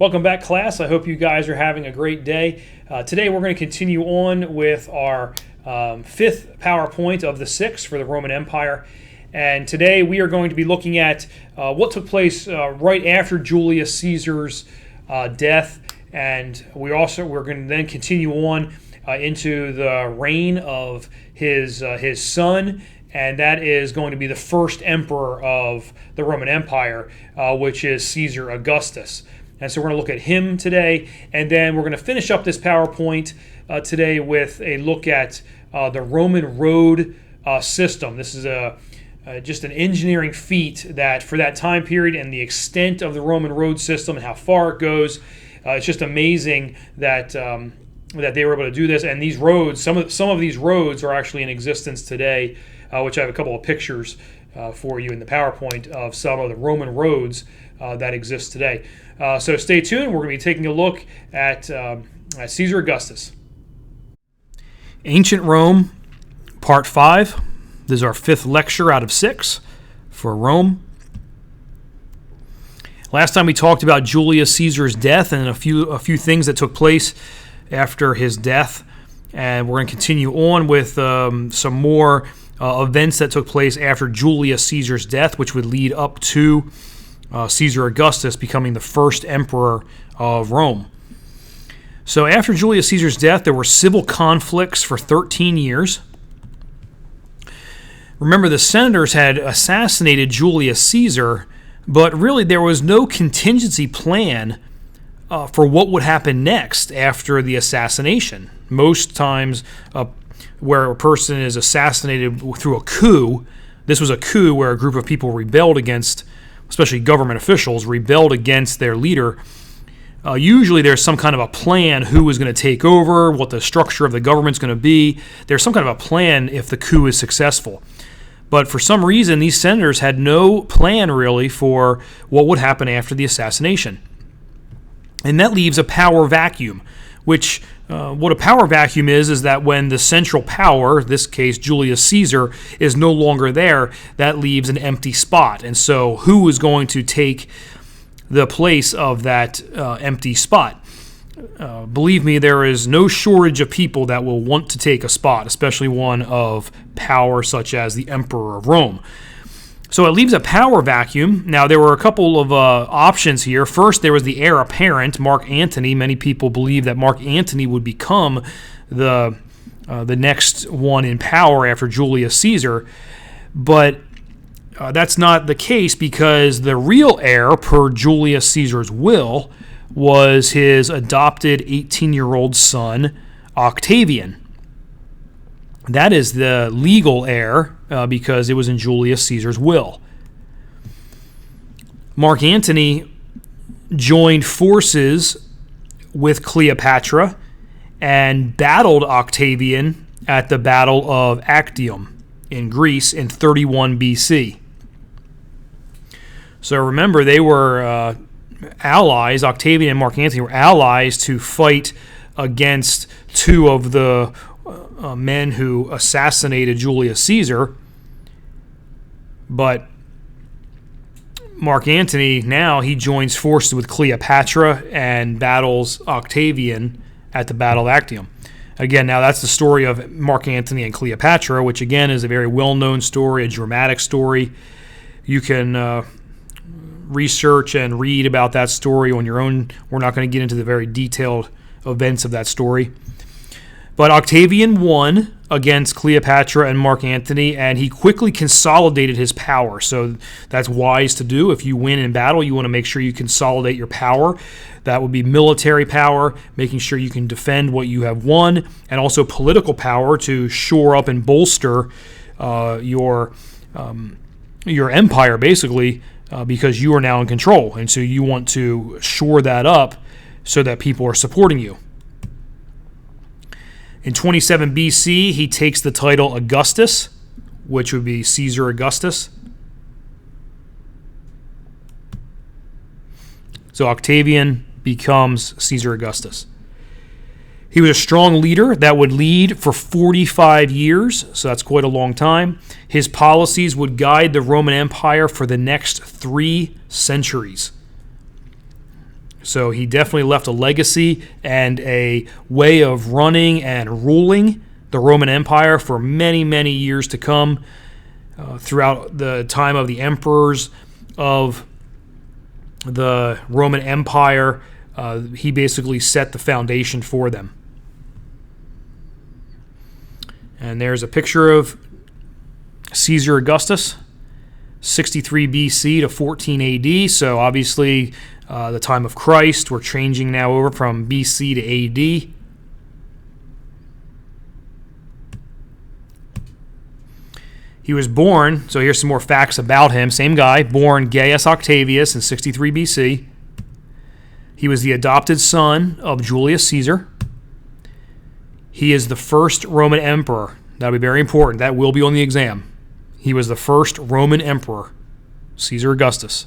Welcome back, class. I hope you guys are having a great day. Today we're going to continue on with our fifth PowerPoint of the 6 for the Roman Empire. And today we are going to be looking at what took place right after Julius Caesar's death. And we're going to then continue on into the reign of his son, and that is going to be the first emperor of the Roman Empire, which is Caesar Augustus. And so we're going to look at him today, and then we're going to finish up this PowerPoint today with a look at the Roman road system. This is just an engineering feat that for that time period and the extent of the Roman road system and how far it goes. It's just amazing that that they were able to do this. And these roads, some of these roads are actually in existence today, which I have a couple of pictures for you in the PowerPoint of some of the Roman roads that exist today. So stay tuned. We're going to be taking a look at Caesar Augustus. Ancient Rome, Part 5. This is our 5th lecture out of 6 for Rome. Last time we talked about Julius Caesar's death and a few things that took place after his death, and we're going to continue on with some more events that took place after Julius Caesar's death, which would lead up to Caesar Augustus becoming the first emperor of Rome. So after Julius Caesar's death, there were civil conflicts for 13 years. Remember, the senators had assassinated Julius Caesar, but really there was no contingency plan for what would happen next after the assassination. Most times where a person is assassinated through a coup, this was a coup where a group of people rebelled against, especially government officials, rebelled against their leader. Usually there's some kind of a plan who is going to take over, what the structure of the government's going to be. There's some kind of a plan if the coup is successful. But for some reason, these senators had no plan really for what would happen after the assassination. And that leaves a power vacuum, which what a power vacuum is that when the central power, in this case Julius Caesar, is no longer there, that leaves an empty spot. And so who is going to take the place of that empty spot? Believe me, there is no shortage of people that will want to take a spot, especially one of power such as the Emperor of Rome. So it leaves a power vacuum. Now, there were a couple of options here. First, there was the heir apparent, Mark Antony. Many people believe that Mark Antony would become the next one in power after Julius Caesar. But that's not the case, because the real heir, per Julius Caesar's will, was his adopted 18-year-old son, Octavian. That is the legal heir because it was in Julius Caesar's will. Mark Antony joined forces with Cleopatra and battled Octavian at the Battle of Actium in Greece in 31 BC. So remember, they were allies. Octavian and Mark Antony were allies to fight against two of the men who assassinated Julius Caesar. But Mark Antony, now he joins forces with Cleopatra and battles Octavian at the Battle of Actium. Again, now that's the story of Mark Antony and Cleopatra, which again is a very well-known story, a dramatic story. You can research and read about that story on your own. We're not going to get into the very detailed events of that story. But Octavian won against Cleopatra and Mark Antony, and he quickly consolidated his power. So that's wise to do. If you win in battle, you want to make sure you consolidate your power. That would be military power, making sure you can defend what you have won, and also political power to shore up and bolster your empire, basically, because you are now in control. And so you want to shore that up so that people are supporting you. In 27 BC, he takes the title Augustus, which would be Caesar Augustus. So Octavian becomes Caesar Augustus. He was a strong leader that would lead for 45 years, so that's quite a long time. His policies would guide the Roman Empire for the next 3 centuries. So he definitely left a legacy and a way of running and ruling the Roman Empire for many, many years to come. Throughout the time of the emperors of the Roman Empire, he basically set the foundation for them. And there's a picture of Caesar Augustus, 63 BC to 14 AD. So obviously the time of Christ, we're changing now over from BC to AD. He was born, so here's some more facts about him. Same guy, born Gaius Octavius in 63 BC. He was the adopted son of Julius Caesar. He is the first Roman emperor. That'll be very important. That will be on the exam. He was the first Roman emperor, Caesar Augustus.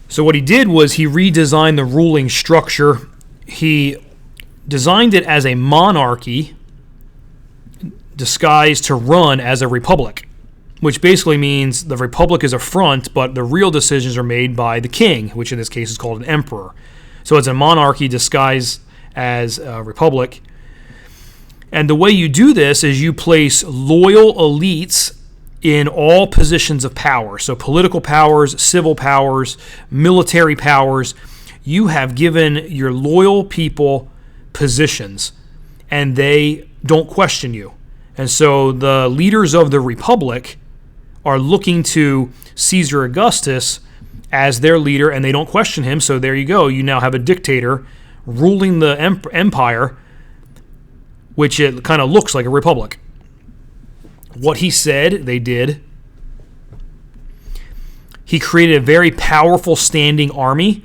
So what he did was he redesigned the ruling structure. He designed it as a monarchy disguised to run as a republic, which basically means the republic is a front, but the real decisions are made by the king, which in this case is called an emperor. So it's a monarchy disguised as a republic. And the way you do this is you place loyal elites in all positions of power. So political powers, civil powers, military powers. You have given your loyal people positions, and they don't question you. And so the leaders of the republic are looking to Caesar Augustus as their leader, and they don't question him. So there you go. You now have a dictator ruling the empire, which it kind of looks like a republic. What he said, they did. He created a very powerful standing army.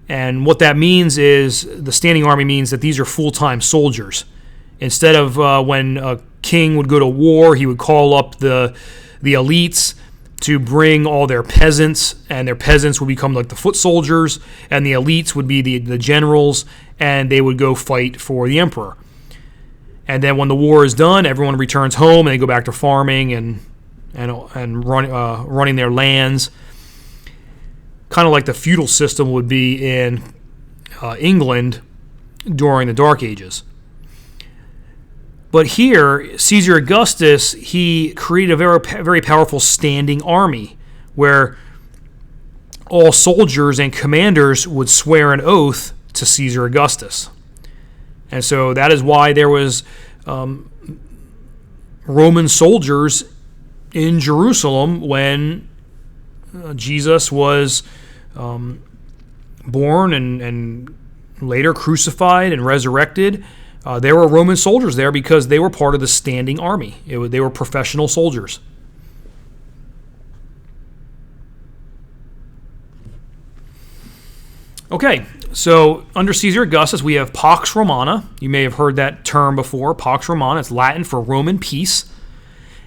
And what that means is the standing army means that these are full-time soldiers. Instead of when a king would go to war, he would call up the elites to bring all their peasants, and their peasants would become like the foot soldiers, and the elites would be the generals, and they would go fight for the emperor. And then when the war is done, everyone returns home and they go back to farming and running their lands. Kind of like the feudal system would be in England during the Dark Ages. But here, Caesar Augustus, he created a very, very powerful standing army where all soldiers and commanders would swear an oath to Caesar Augustus. And so that is why there was Roman soldiers in Jerusalem when Jesus was born and later crucified and resurrected. There were Roman soldiers there because they were part of the standing army. They were professional soldiers. Okay, so under Caesar Augustus, we have Pax Romana. You may have heard that term before, Pax Romana. It's Latin for Roman peace.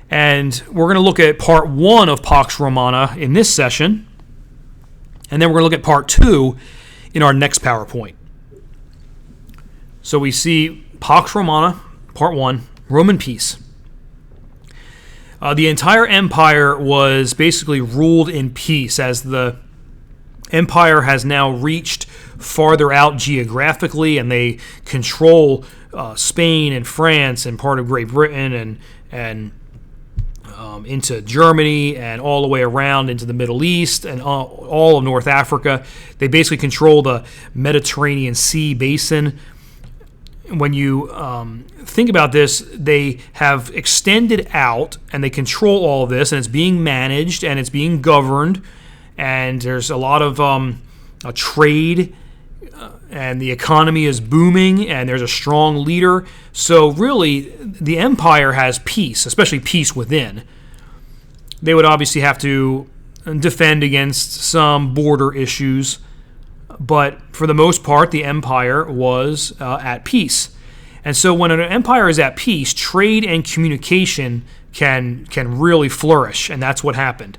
And we're going to look at part 1 of Pax Romana in this session. And then we're going to look at part 2 in our next PowerPoint. So we see Pax Romana, part 1, Roman peace. The entire empire was basically ruled in peace as the empire has now reached farther out geographically, and they control Spain and France and part of Great Britain and into Germany and all the way around into the Middle East and all of North Africa. They basically control the Mediterranean Sea basin. When you think about this, they have extended out and they control all of this, and it's being managed and it's being governed. And there's a lot of trade, and the economy is booming, and there's a strong leader. So really, the empire has peace, especially peace within. They would obviously have to defend against some border issues, but for the most part, the empire was at peace. And so when an empire is at peace, trade and communication can really flourish, and that's what happened.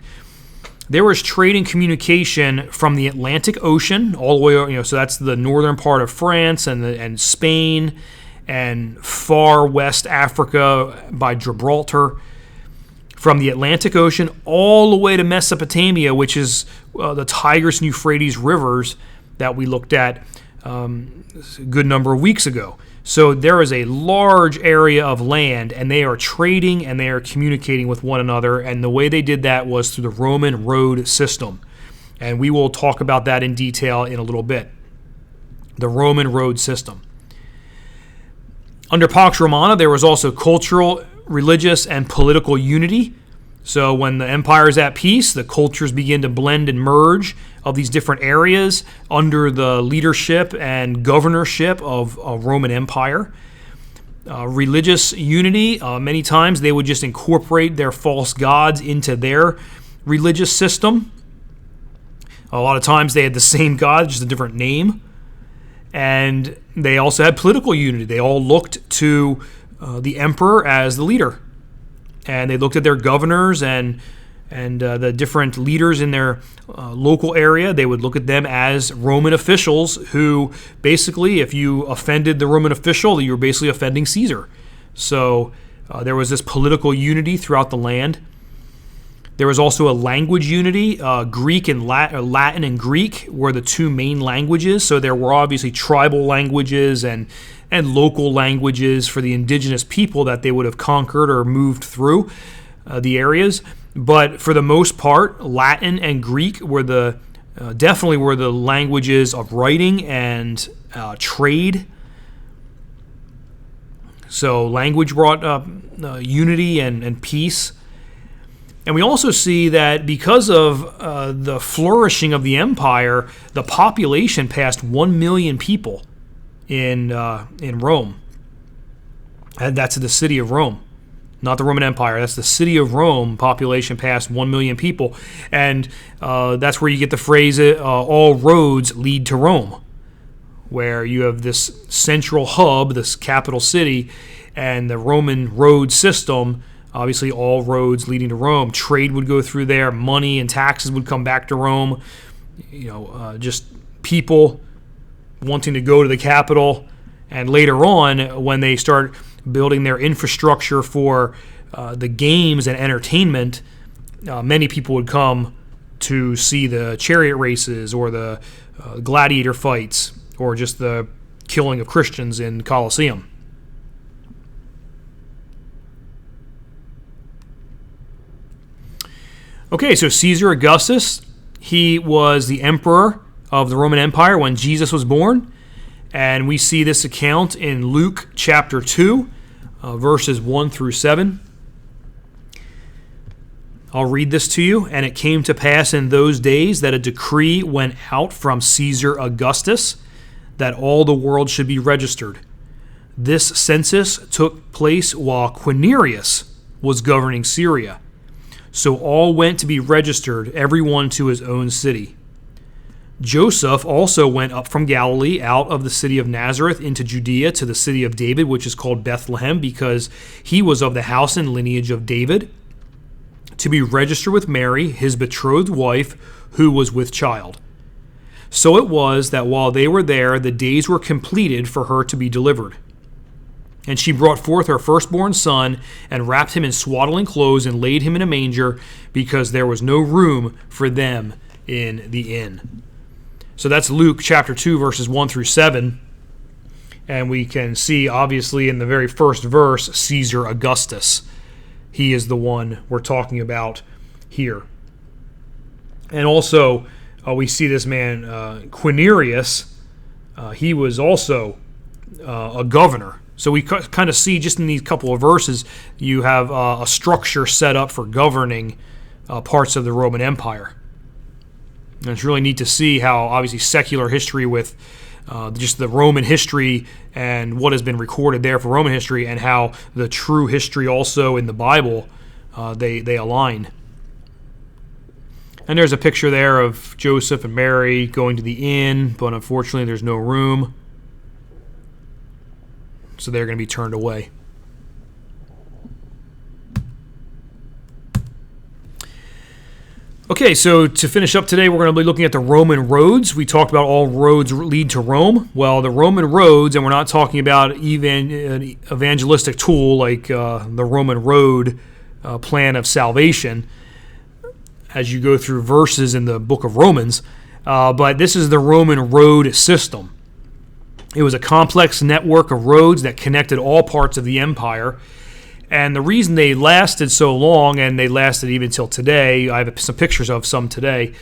There was trade and communication from the Atlantic Ocean all the way, so that's the northern part of France and Spain and far west Africa by Gibraltar. From the Atlantic Ocean all the way to Mesopotamia, which is the Tigris and Euphrates rivers that we looked at a good number of weeks ago. So there is a large area of land, and they are trading and they are communicating with one another, and the way they did that was through the Roman road system. And we will talk about that in detail in a little bit. The Roman road system. Under Pax Romana, there was also cultural, religious, and political unity. So when the empire is at peace, the cultures begin to blend and merge of these different areas under the leadership and governorship of a Roman Empire. Religious unity, many times they would just incorporate their false gods into their religious system. A lot of times they had the same god, just a different name. And they also had political unity. They all looked to the emperor as the leader. And they looked at their governors and the different leaders in their local area. They would look at them as Roman officials who basically, if you offended the Roman official, you were basically offending Caesar. So there was this political unity throughout the land. There was also a language unity. Greek and Latin and Greek were the two main languages. So there were obviously tribal languages and local languages for the indigenous people that they would have conquered or moved through the areas. But for the most part, Latin and Greek were definitely were the languages of writing and trade. So language brought up unity and peace. And we also see that because of the flourishing of the empire, the population passed 1 million people in Rome. And that's the city of Rome, not the Roman Empire. That's the city of Rome. Population passed 1 million people. And that's where you get the phrase, all roads lead to Rome, where you have this central hub, this capital city, and the Roman road system. Obviously, all roads leading to Rome. Trade would go through there. Money and taxes would come back to Rome. Just people wanting to go to the capital. And later on, when they start building their infrastructure for the games and entertainment, many people would come to see the chariot races or the gladiator fights or just the killing of Christians in Colosseum. Okay, so Caesar Augustus, he was the emperor of the Roman Empire when Jesus was born. And we see this account in Luke chapter 2, verses 1 through 7. I'll read this to you. And it came to pass in those days that a decree went out from Caesar Augustus that all the world should be registered. This census took place while Quirinius was governing Syria. So all went to be registered, everyone to his own city. Joseph also went up from Galilee out of the city of Nazareth into Judea to the city of David, which is called Bethlehem, because he was of the house and lineage of David, to be registered with Mary, his betrothed wife, who was with child. So it was that while they were there, the days were completed for her to be delivered. And she brought forth her firstborn son, and wrapped him in swaddling clothes, and laid him in a manger, because there was no room for them in the inn. So that's Luke chapter 2, verses 1 through 7. And we can see, obviously, in the very first verse, Caesar Augustus. He is the one we're talking about here. And also, we see this man, Quirinius. He was also a governor. So we kind of see just in these couple of verses, you have a structure set up for governing parts of the Roman Empire. And it's really neat to see how obviously secular history with just the Roman history and what has been recorded there for Roman history, and how the true history also in the Bible, they align. And there's a picture there of Joseph and Mary going to the inn, but unfortunately there's no room. So they're going to be turned away. Okay, so to finish up today, we're going to be looking at the Roman roads. We talked about all roads lead to Rome. Well, the Roman roads, and we're not talking about even an evangelistic tool like the Roman road plan of salvation. as you go through verses in the book of Romans. But this is the Roman road system. It was a complex network of roads that connected all parts of the empire. And the reason they lasted so long, and they lasted even till today, I have some pictures of some today,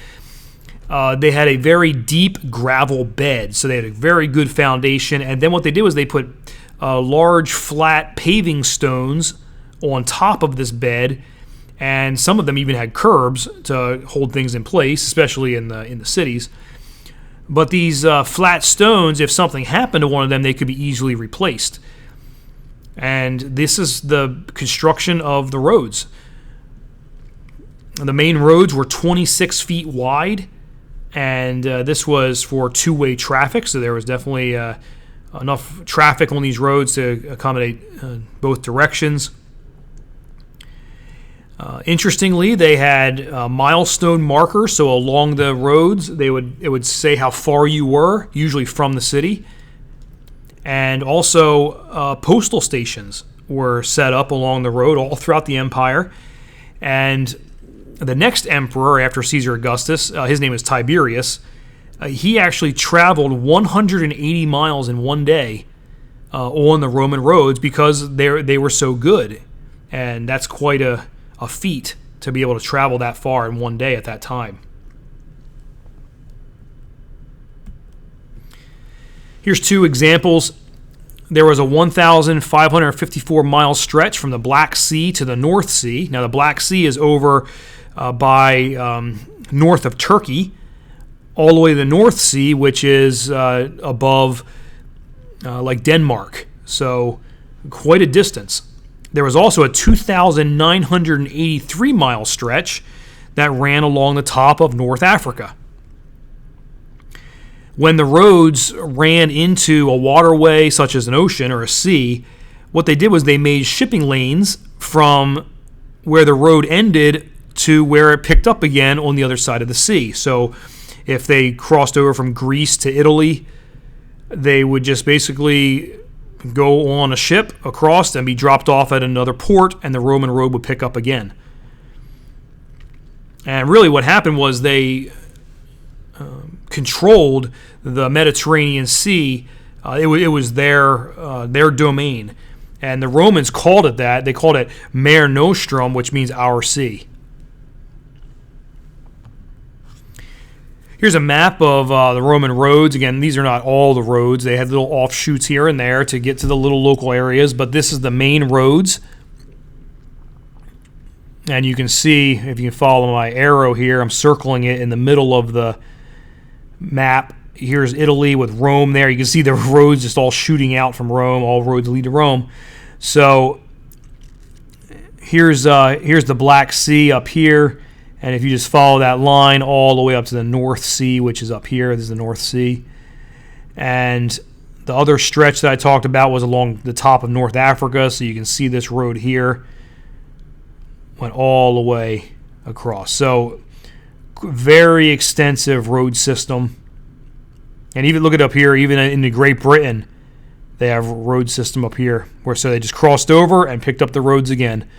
they had a very deep gravel bed. So they had a very good foundation. And then what they did was they put large flat paving stones on top of this bed, and some of them even had curbs to hold things in place, especially in the cities. But these flat stones, if something happened to one of them, they could be easily replaced. And this is the construction of the roads. The main roads were 26 feet wide, and this was for two-way traffic, so there was definitely enough traffic on these roads to accommodate both directions. Interestingly, they had milestone markers, so along the roads it would say how far you were, usually from the city. And also postal stations were set up along the road all throughout the empire. And the next emperor after Caesar Augustus, his name is Tiberius, he actually traveled 180 miles in one day on the Roman roads because they were so good. And that's quite a feat to be able to travel that far in one day at that time. Here's two examples. There was a 1,554-mile stretch from the Black Sea to the North Sea. Now, the Black Sea is over by north of Turkey, all the way to the North Sea, which is above like Denmark. So, quite a distance. There was also a 2,983-mile stretch that ran along the top of North Africa. When the roads ran into a waterway such as an ocean or a sea, what they did was they made shipping lanes from where the road ended to where it picked up again on the other side of the sea. So if they crossed over from Greece to Italy, they would just basically go on a ship across and be dropped off at another port, and the Roman road would pick up again. And really what happened was they controlled the Mediterranean Sea. It was their domain. And the Romans called it that. They called it Mare Nostrum, which means our sea. Here's a map of the Roman roads. Again, these are not all the roads. They had little offshoots here and there to get to the little local areas, but this is the main roads. And you can see, if you can follow my arrow here, I'm circling it in the middle of the map. Here's Italy with Rome there. You can see the roads just all shooting out from Rome. All roads lead to Rome. So here's the Black Sea up here. And if you just follow that line all the way up to the North Sea, which is up here, this is the North Sea. And the other stretch that I talked about was along the top of North Africa. So you can see this road here went all the way across. So very extensive road system. And even look it up here, even in Great Britain, they have a road system up here where so they just crossed over and picked up the roads again.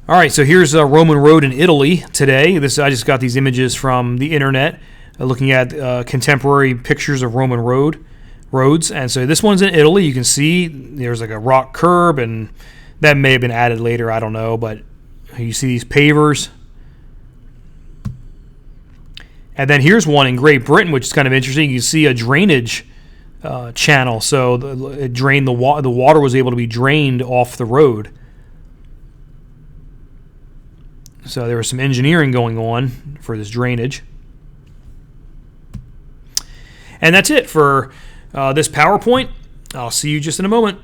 All right, so here's a Roman road in Italy today. I just got these images from the internet, looking at contemporary pictures of Roman roads. And so this one's in Italy. You can see there's like a rock curb, and that may have been added later, I don't know. But you see these pavers. And then here's one in Great Britain, which is kind of interesting. You see a drainage channel. So it drained the water was able to be drained off the road. So there was some engineering going on for this drainage. And that's it for this PowerPoint. I'll see you just in a moment.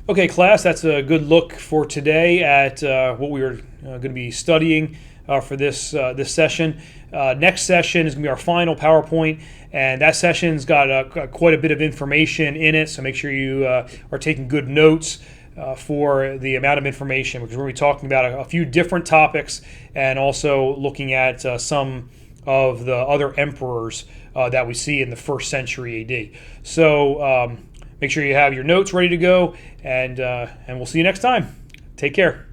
Okay, class, that's a good look for today at what we are going to be studying for this session. Next session is going to be our final PowerPoint, and that session's got quite a bit of information in it, so make sure you are taking good notes for the amount of information, because we're going to be talking about a few different topics and also looking at some of the other emperors that we see in the 1st century AD. So Make sure you have your notes ready to go, and we'll see you next time. Take care.